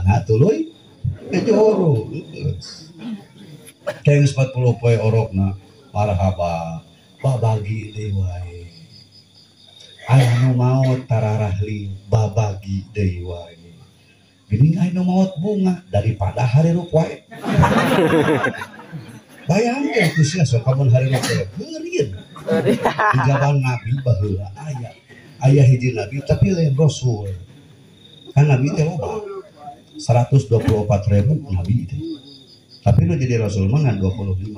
anak tuluy kejoro keng 40 poe orokna marhaba babagi deui wae aya nu maot tararahli babagi deui wae geuning aya nu maot bunga daripada harerup wae bayangkeun ku sia sok kamun harerup wae heureun di zaman nabi baheula aya hiji nabi tapi lain rasul kan nabi teh loba 124.000 nabi teh tapi nu jadi rasul mah 25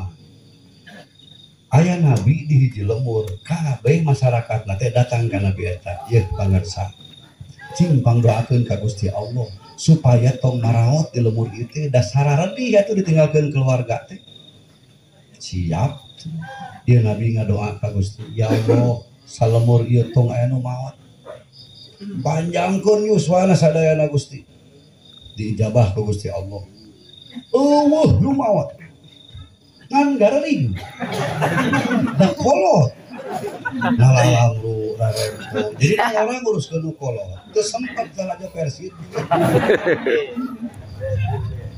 aya nabi di hiji lemur kabeh masyarakat teh datang ka nabi eta yeuh pangarsa cing pangdoakeun ka Gusti Allah supaya tong maraot di lemur ieu teh da sararedih atuh ditinggalkeun keluarga teh siap ieu nabi ngadoa ka Gusti ya Allah salemur ieu tong aya nu maot panjangkeun yuswana sadayana Gusti diijabah ku Gusti Allah eueuh nu maot ngan garing da kolot nalalam lu rarempo jadi orang nguruskeun nu kolot teu sempat salaja Persib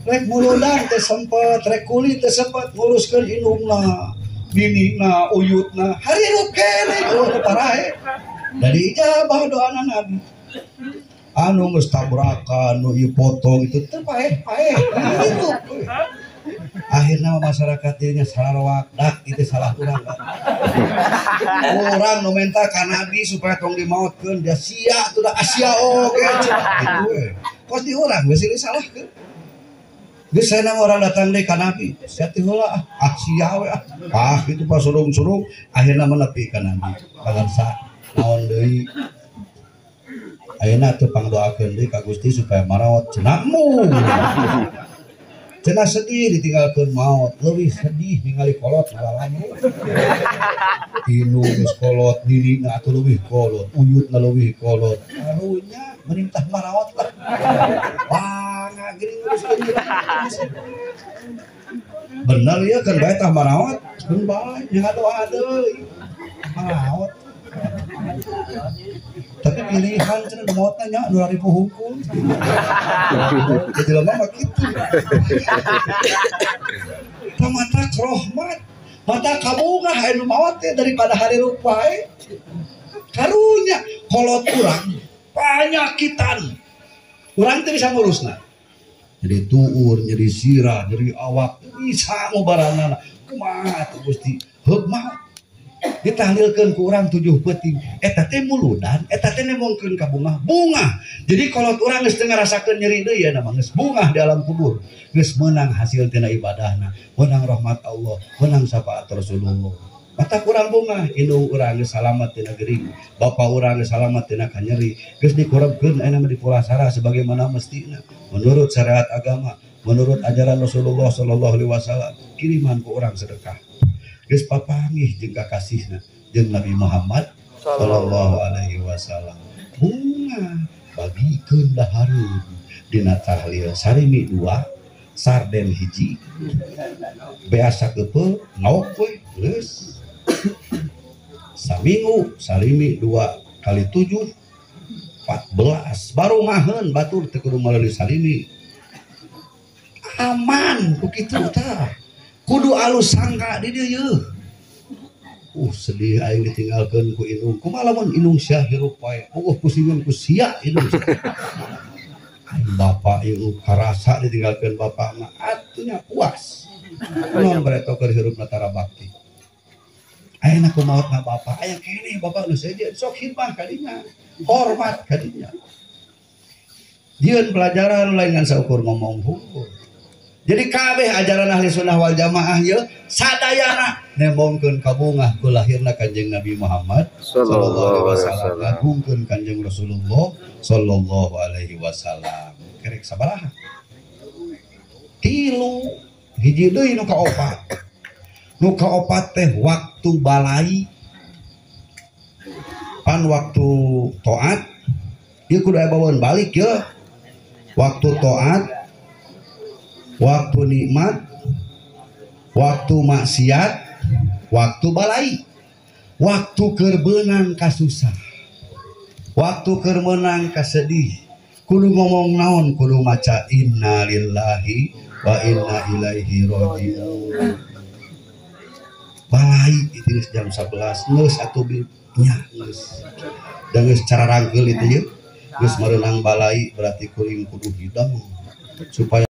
rek muludang teh sempat rek kulit teh sempat nguruskeun indungna binina uyutna harirup keneh eueuh parahe dari ijabah doana nabi anu geus tabrakan nu ieu potong itu teu paeh-paeh harirup akhirnya masyarakat ieu salarwak dak itu salah urang urang nu minta ka nabi supaya tong dimaotkeun dia sia tuh da asia oge kitu we kos di urang geus disalahkeun geus cenah orang datang deui ka nabi sia teh heula sia we kitu pas surung-surung akhirna menepi ka nabi pangarsa naon deui ayeuna teu pangdoakeun deui ka Gusti supaya marawat cenahmu cenah sedih ditinggalkeun maot leuwih sedih ningali kolot ngalaman inu geus kolot dirina atuh leuwih kolot uyutna leuwih kolot karunya merintah marawat lah pangagring bener ya kan bae tah marawat keun bae nya doa deui marawat tapi pilihan cenah da maotna nya 2000 hukum jadi lama mah kitu mata rahmat mata kabungah anu maot teh daripada harerup wae karunya kolot urang panyakitan urang teh bisa ngurusna jadi tuur nyeri sirah nyeri awak bisa ngobaranana kumaha tuh Gusti heuh ditahlilkeun ku urang 7 peuting eta teh muludan eta teh nemongkeun ka bunga jadi kalau urang geus teu ngarasakeun nyeri deui ya mah geus bunga di alam kubur geus meunang hasil tina ibadahna meunang rahmat Allah meunang syafaat Rasulullah mata urang bunga indung urang geus salamet tina gering bapa urang geus salamet tina kanyeri geus dikurebkeun aya mah dipulasara sebagaimana mestina menurut syariat agama menurut ajaran Rasulullah sallallahu alaihi wasallam kiriman ku urang sedekah geus papanggih jeung kakasihna jeung Nabi Muhammad sallallahu alaihi wasallam bunga bagikeun dahareun dina tahlil sarimi 2 sarden hiji beasa kepeul naok we geus saminggu sarimi 2 kali 7 14 baru ngaheun batur teu kudu meuli sarimi aman ku kitu tah kudu alus sangka di dieu sedih aing ditinggalkeun ku indung kumaha lamun indung sia hirup wae pusingeun ku sia indung aing bapa ieu karasa ditinggalkeun bapana atunya puas naon bareto keur hirupna tara bakti ayeuna kumaotna bapa aya keneh bapa nu seje sok hidmah ka dinya hormat ka dinya dieun pelajaran lain ngan saukur ngomong hungkul. Jadi kabeh ajaran ahli sunnah wal jamaah ya sadayana nemongkeun kabungah ku lahirna Kanjeng Nabi Muhammad sallallahu alaihi wasallam ngagungkeun Kanjeng Rasulullah sallallahu alaihi wasallam. Kerek sabaraha? 3 hiji deui nu kaopat. Nu kaopat teh waktu balai pan waktu taat ieu kudu aya baweun balik ya. Waktu taat waktu nikmat, waktu maksiat, waktu balai, waktu keur beunang ka susah, waktu keur meunang ka sedih, kudu ngomong naon, kudu maca inna lillahi wa inna ilaihi raji'un. Balai itu jam 11 geus atuh nya geus. Da geus cara rangkeul itu ye. Geus merenang balai berarti kuring kudu hidang supaya